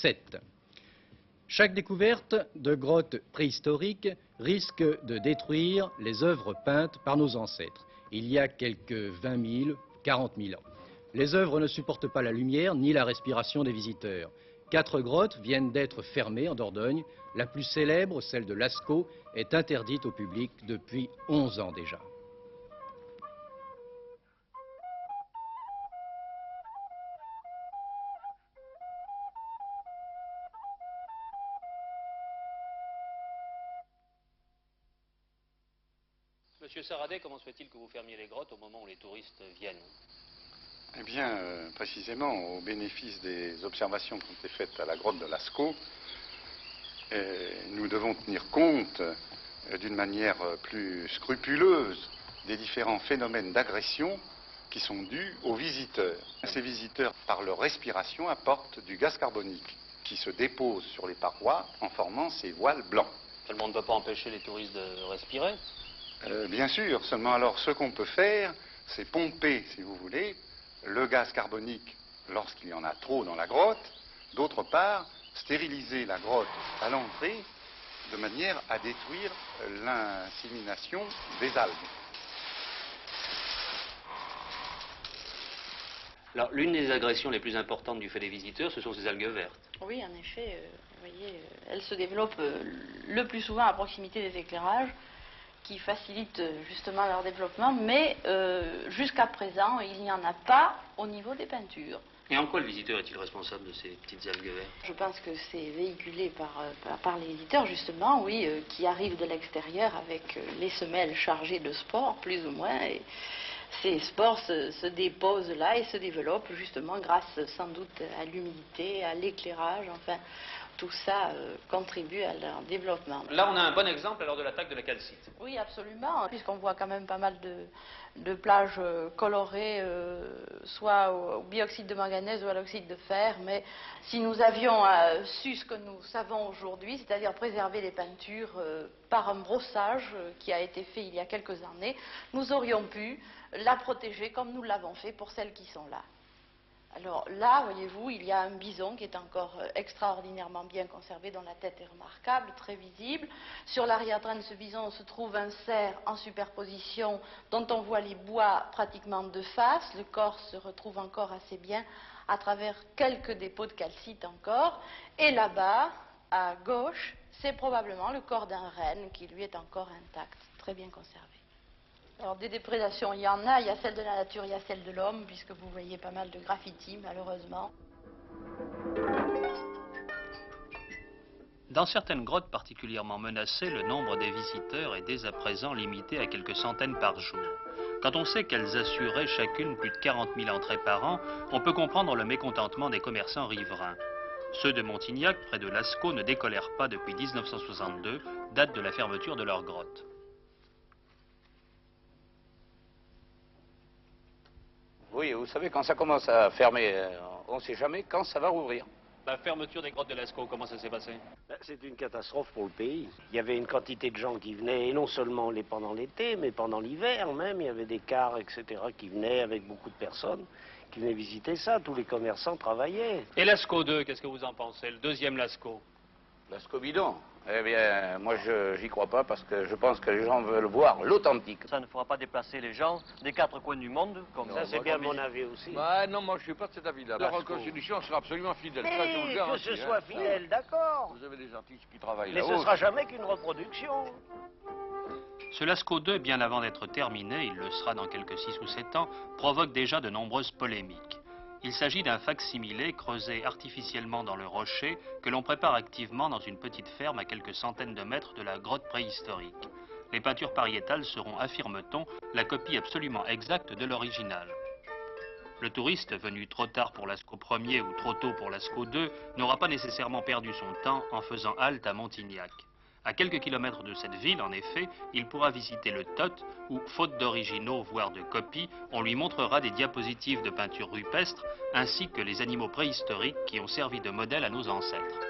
7. Chaque découverte de grottes préhistoriques risque de détruire les œuvres peintes par nos ancêtres, il y a quelques 20 000, 40 000 ans. Les œuvres ne supportent pas la lumière ni la respiration des visiteurs. 4 grottes viennent d'être fermées en Dordogne. La plus célèbre, celle de Lascaux, est interdite au public depuis 11 ans déjà. Monsieur Saradet, comment se fait-il que vous fermiez les grottes au moment où les touristes viennent? Eh bien, précisément, au bénéfice des observations qui ont été faites à la grotte de Lascaux, nous devons tenir compte d'une manière plus scrupuleuse des différents phénomènes d'agression qui sont dus aux visiteurs. Ces visiteurs, par leur respiration, apportent du gaz carbonique qui se dépose sur les parois en formant ces voiles blancs. Seulement, on ne peut pas empêcher les touristes de respirer? Bien sûr, seulement alors ce qu'on peut faire, c'est pomper, si vous voulez, le gaz carbonique lorsqu'il y en a trop dans la grotte. D'autre part, stériliser la grotte à l'entrée de manière à détruire l'insémination des algues. Alors, l'une des agressions les plus importantes du fait des visiteurs, ce sont ces algues vertes. Oui, en effet, vous voyez, elles se développent le plus souvent à proximité des éclairages, qui facilitent justement leur développement, mais jusqu'à présent, il n'y en a pas au niveau des peintures. Et en quoi le visiteur est-il responsable de ces petites algues vertes? Je pense que c'est véhiculé par les visiteurs, justement, oui, qui arrivent de l'extérieur avec les semelles chargées de spores, plus ou moins, et ces spores se déposent là et se développent justement grâce sans doute à l'humidité, à l'éclairage, enfin, tout ça contribue à leur développement. Là, on a un bon exemple alors de l'attaque de la calcite. Oui, absolument, puisqu'on voit quand même pas mal de plages colorées, soit au bioxyde de manganèse ou à l'oxyde de fer, mais si nous avions su ce que nous savons aujourd'hui, c'est-à-dire préserver les peintures par un brossage qui a été fait il y a quelques années, nous aurions pu la protéger comme nous l'avons fait pour celles qui sont là. Alors là, voyez-vous, il y a un bison qui est encore extraordinairement bien conservé, dont la tête est remarquable, très visible. Sur l'arrière-train de ce bison se trouve un cerf en superposition dont on voit les bois pratiquement de face. Le corps se retrouve encore assez bien à travers quelques dépôts de calcite encore. Et là-bas, à gauche, c'est probablement le corps d'un renne qui lui est encore intact, très bien conservé. Alors des déprédations, il y en a celle de la nature, il y a celle de l'homme, puisque vous voyez pas mal de graffitis, malheureusement. Dans certaines grottes particulièrement menacées, le nombre des visiteurs est dès à présent limité à quelques centaines par jour. Quand on sait qu'elles assuraient chacune plus de 40 000 entrées par an, on peut comprendre le mécontentement des commerçants riverains. Ceux de Montignac, près de Lascaux, ne décollèrent pas depuis 1962, date de la fermeture de leur grotte. Oui, vous savez, quand ça commence à fermer, on ne sait jamais quand ça va rouvrir. La fermeture des grottes de Lascaux, comment ça s'est passé? C'est une catastrophe pour le pays. Il y avait une quantité de gens qui venaient, et non seulement pendant l'été, mais pendant l'hiver même. Il y avait des cars, etc., qui venaient avec beaucoup de personnes, qui venaient visiter ça. Tous les commerçants travaillaient. Et Lascaux 2, qu'est-ce que vous en pensez? Le deuxième Lascaux? Lascaux bidon? Eh bien, moi, j'y crois pas parce que je pense que les gens veulent voir l'authentique. Ça ne fera pas déplacer les gens des 4 coins du monde. Comme Ça, c'est bien mon avis aussi. Bah, non, moi, je suis pas de cet avis-là. La reconstitution sera absolument fidèle. Ça, je vous le Mais garantis, que ce soit fidèle, d'accord. Vous avez des artistes qui travaillent Mais là-haut. ce sera jamais qu'une reproduction. Ce Lascaux 2, bien avant d'être terminé, il le sera dans quelques 6 ou 7 ans, provoque déjà de nombreuses polémiques. Il s'agit d'un fac-similé creusé artificiellement dans le rocher que l'on prépare activement dans une petite ferme à quelques centaines de mètres de la grotte préhistorique. Les peintures pariétales seront, affirme-t-on, la copie absolument exacte de l'original. Le touriste, venu trop tard pour Lascaux 1er ou trop tôt pour Lascaux 2, n'aura pas nécessairement perdu son temps en faisant halte à Montignac. À quelques kilomètres de cette ville, en effet, il pourra visiter le Tot, où, faute d'originaux, voire de copies, on lui montrera des diapositives de peintures rupestres, ainsi que les animaux préhistoriques qui ont servi de modèle à nos ancêtres.